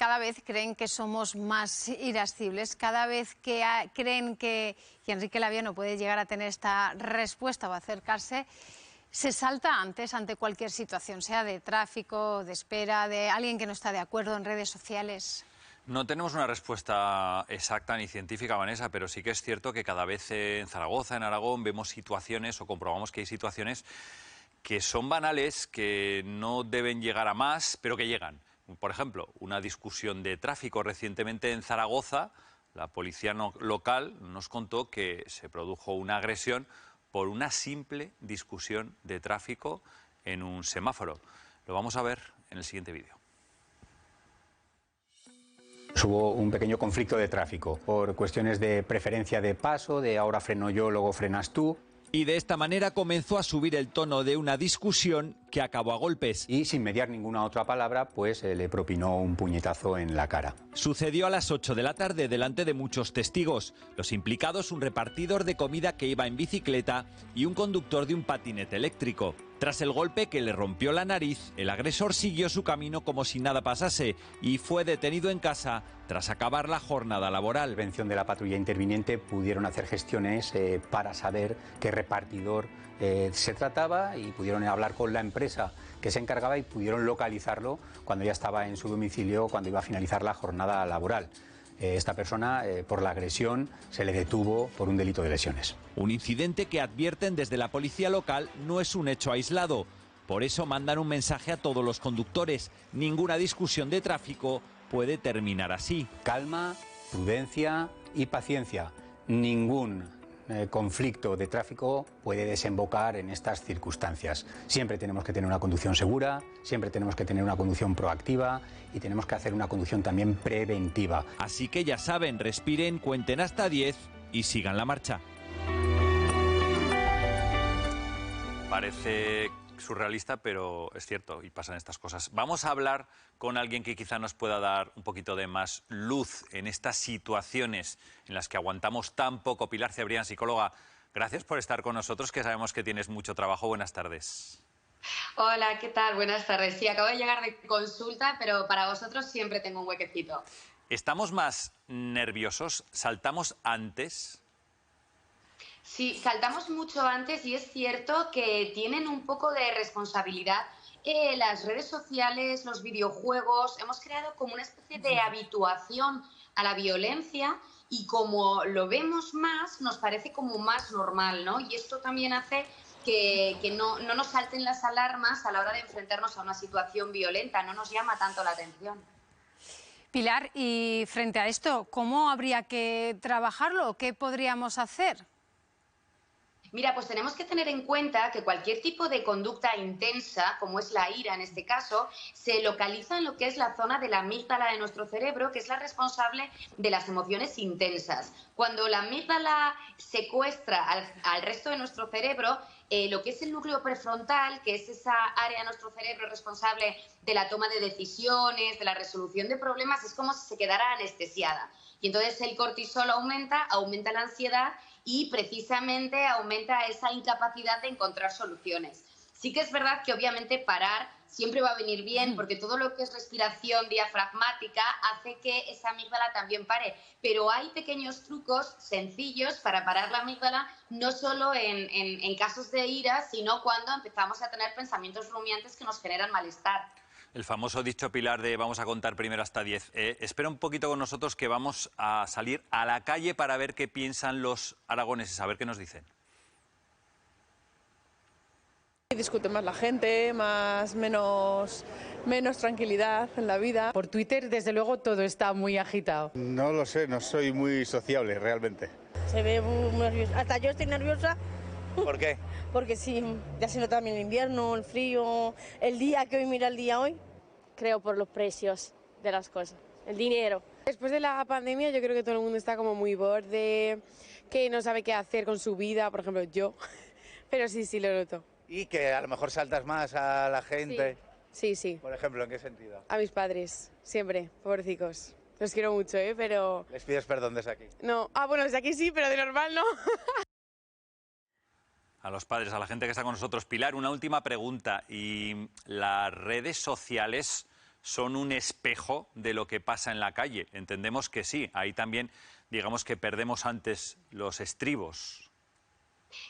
cada vez creen que somos más irascibles, cada vez que creen que Enrique Laviano puede llegar a tener esta respuesta o acercarse, se salta antes ante cualquier situación, sea de tráfico, de espera, de alguien que no está de acuerdo en redes sociales. No tenemos una respuesta exacta ni científica, Vanessa, pero sí que es cierto que cada vez en Zaragoza, en Aragón, vemos situaciones o comprobamos que hay situaciones que son banales, que no deben llegar a más, pero que llegan. Por ejemplo, una discusión de tráfico recientemente en Zaragoza, la policía local nos contó que se produjo una agresión por una simple discusión de tráfico en un semáforo. Lo vamos a ver en el siguiente vídeo. Hubo un pequeño conflicto de tráfico por cuestiones de preferencia de paso, de ahora freno yo, luego frenas tú. Y de esta manera comenzó a subir el tono de una discusión que acabó a golpes. Y sin mediar ninguna otra palabra, pues le propinó un puñetazo en la cara. Sucedió a las 8 de la tarde delante de muchos testigos. Los implicados, un repartidor de comida que iba en bicicleta y un conductor de un patinete eléctrico. Tras el golpe que le rompió la nariz, el agresor siguió su camino como si nada pasase y fue detenido en casa tras acabar la jornada laboral. La intervención de la patrulla interviniente pudieron hacer gestiones para saber qué repartidor se trataba y pudieron hablar con la empresa que se encargaba y pudieron localizarlo cuando ya estaba en su domicilio, cuando iba a finalizar la jornada laboral. Esta persona, por la agresión, se le detuvo por un delito de lesiones. Un incidente que advierten desde la policía local no es un hecho aislado. Por eso mandan un mensaje a todos los conductores. Ninguna discusión de tráfico puede terminar así. Calma, prudencia y paciencia. Ningún conflicto de tráfico puede desembocar en estas circunstancias. Siempre tenemos que tener una conducción segura, siempre tenemos que tener una conducción proactiva y tenemos que hacer una conducción también preventiva. Así que ya saben, respiren, cuenten hasta 10 y sigan la marcha. Parece surrealista, pero es cierto y pasan estas cosas. Vamos a hablar con alguien que quizá nos pueda dar un poquito de más luz en estas situaciones en las que aguantamos tan poco. Pilar Cebrián, psicóloga, gracias por estar con nosotros, que sabemos que tienes mucho trabajo. Buenas tardes. Hola, ¿qué tal? Buenas tardes. Sí, acabo de llegar de consulta, pero para vosotros siempre tengo un huequecito. ¿Estamos más nerviosos? ¿Saltamos antes? Sí, saltamos mucho antes y es cierto que tienen un poco de responsabilidad las redes sociales, los videojuegos. Hemos creado como una especie de habituación a la violencia y como lo vemos más, nos parece como más normal, ¿no? Y esto también hace que no nos salten las alarmas a la hora de enfrentarnos a una situación violenta, no nos llama tanto la atención. Pilar, y frente a esto, ¿cómo habría que trabajarlo? ¿Qué podríamos hacer? Mira, pues tenemos que tener en cuenta que cualquier tipo de conducta intensa, como es la ira en este caso, se localiza en lo que es la zona de la amígdala de nuestro cerebro, que es la responsable de las emociones intensas. Cuando la amígdala secuestra al resto de nuestro cerebro, lo que es el núcleo prefrontal, que es esa área de nuestro cerebro responsable de la toma de decisiones, de la resolución de problemas, es como si se quedara anestesiada. Y entonces el cortisol aumenta la ansiedad y precisamente aumenta esa incapacidad de encontrar soluciones. Sí que es verdad que obviamente parar siempre va a venir bien porque todo lo que es respiración diafragmática hace que esa amígdala también pare, pero hay pequeños trucos sencillos para parar la amígdala, no solo en casos de ira, sino cuando empezamos a tener pensamientos rumiantes que nos generan malestar. El famoso dicho, Pilar, de vamos a contar primero hasta 10. Espera un poquito con nosotros, que vamos a salir a la calle para ver qué piensan los aragoneses, a ver qué nos dicen. Discute más la gente, menos tranquilidad en la vida. Por Twitter, desde luego, todo está muy agitado. No lo sé, no soy muy sociable realmente. Se ve muy nerviosa. Hasta yo estoy nerviosa. ¿Por qué? Porque sí, ya se nota también el invierno, el frío, el día que hoy mira el día hoy. Creo por los precios de las cosas, el dinero. Después de la pandemia yo creo que todo el mundo está como muy borde, que no sabe qué hacer con su vida, por ejemplo yo, pero sí, lo noto. Y que a lo mejor saltas más a la gente. Sí. Por ejemplo, ¿en qué sentido? A mis padres, siempre, pobrecicos. Los quiero mucho, pero... ¿Les pides perdón desde aquí? No, bueno, desde aquí sí, pero de normal no. A los padres, a la gente que está con nosotros. Pilar, una última pregunta. ¿Y las redes sociales son un espejo de lo que pasa en la calle. Entendemos que sí, ahí también, digamos que perdemos antes los estribos.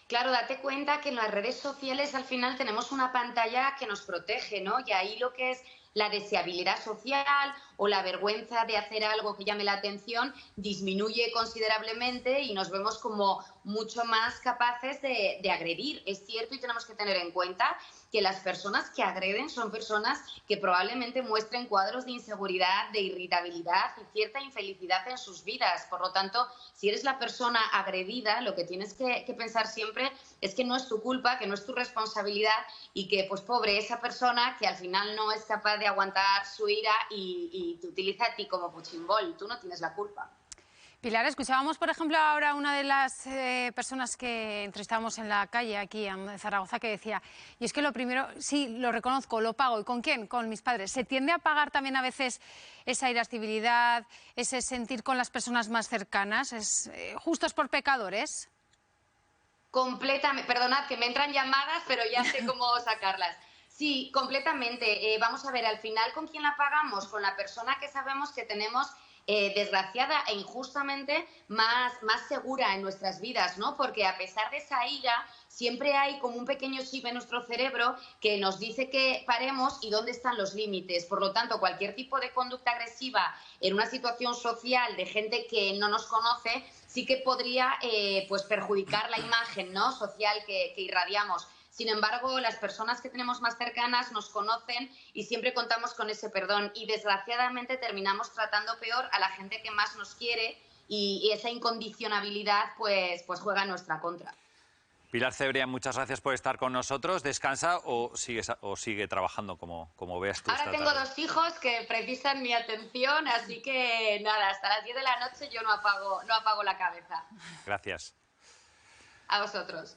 Claro, date cuenta que en las redes sociales al final tenemos una pantalla que nos protege, ¿no? Y ahí lo que es la deseabilidad social o la vergüenza de hacer algo que llame la atención disminuye considerablemente y nos vemos como mucho más capaces de agredir. Es cierto y tenemos que tener en cuenta que las personas que agreden son personas que probablemente muestren cuadros de inseguridad, de irritabilidad y cierta infelicidad en sus vidas. Por lo tanto, si eres la persona agredida, lo que tienes que pensar siempre es que no es tu culpa, que no es tu responsabilidad y que, pues pobre, esa persona que al final no es capaz de aguantar su ira y te utiliza a ti como punching ball. Tú no tienes la culpa. Pilar, escuchábamos, por ejemplo, ahora una de las personas que entrevistábamos en la calle aquí en Zaragoza que decía, y es que lo primero, sí, lo reconozco, lo pago. ¿Y con quién? Con mis padres. ¿Se tiende a pagar también a veces esa irascibilidad, ese sentir con las personas más cercanas? ¿Es justos por pecadores? Completamente. Perdonad que me entran llamadas, pero ya sé cómo sacarlas. Sí, completamente. Vamos a ver, al final, ¿con quién la pagamos? Con la persona que sabemos que tenemos desgraciada e injustamente más segura en nuestras vidas, ¿no? Porque a pesar de esa ira, siempre hay como un pequeño chip en nuestro cerebro que nos dice que paremos y dónde están los límites. Por lo tanto, cualquier tipo de conducta agresiva en una situación social de gente que no nos conoce sí que podría pues perjudicar la imagen, ¿no?, social que irradiamos. Sin embargo, las personas que tenemos más cercanas nos conocen y siempre contamos con ese perdón y desgraciadamente terminamos tratando peor a la gente que más nos quiere y esa incondicionabilidad pues juega en nuestra contra. Pilar Cebrián, muchas gracias por estar con nosotros. ¿Descansa o sigue trabajando como veas tú? Ahora tengo 2 hijos que precisan mi atención, así que nada, hasta las 10 de la noche yo no apago la cabeza. Gracias. A vosotros.